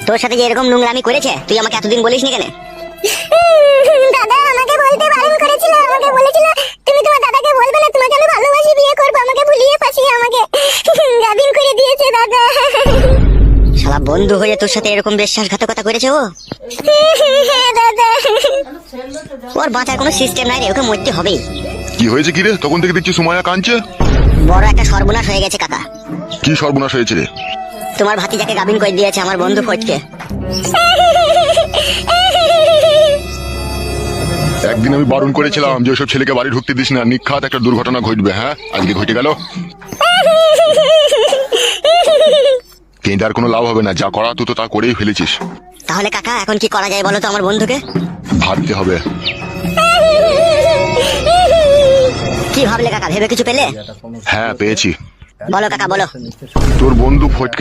তোর সাথে যে এরকম নোংরামি করেছে তুই আমাকে এতদিন বলিসনি কেন? দাদা আমাকে বলতে বারণ করেছিল, আমাকে বলেছিল তুমি তোমার দাদাকে বলবে না, তোমাকে আমি ভালোবাসি, বিয়ে করব। আমাকে ভুলিয়ে ফাঁসিয়ে আমাকে গাবিন করে দিয়েছে দাদা। শালা বন্ধু হয়ে তোর সাথে এরকম বিশ্বাসঘাতকতা করেছে ও? হ্যাঁ দাদা। ওর বাঁচার কোনো সিস্টেম নাই রে, ওকে মরতে হবেই। কি হয়েছে কি রে? তখন থেকে দেখছি সুমাইয়া কাঁদছে। বড় একটা সর্বনাশ হয়ে গেছে কাকা। কি সর্বনাশ হয়েছে রে? তোমার ভাতিজাকে গাবিন করে দিয়েছে আমার বন্ধু ফটকে। একদিন আমি বারণ করেছিলাম যে ওসব ছেলেকে বাড়ি ঢুকতে দিস না, নিখাত একটা দুর্ঘটনা ঘটবে। হ্যাঁ, আজকে ঘটে গেল। কিন্তু আর কোনো লাভ হবে না, যা করা তুই তো তা করেই ফেলেছিস। তাহলে কাকা এখন কি করা যায় বলো তো আমার বন্ধুকে? ভাবতে হবে। কি ভাবলে কাকা, ভেবে কিছু পেলে? হ্যাঁ পেয়েছি। বলো কাকা বলো। তোর বন্ধু ফটকে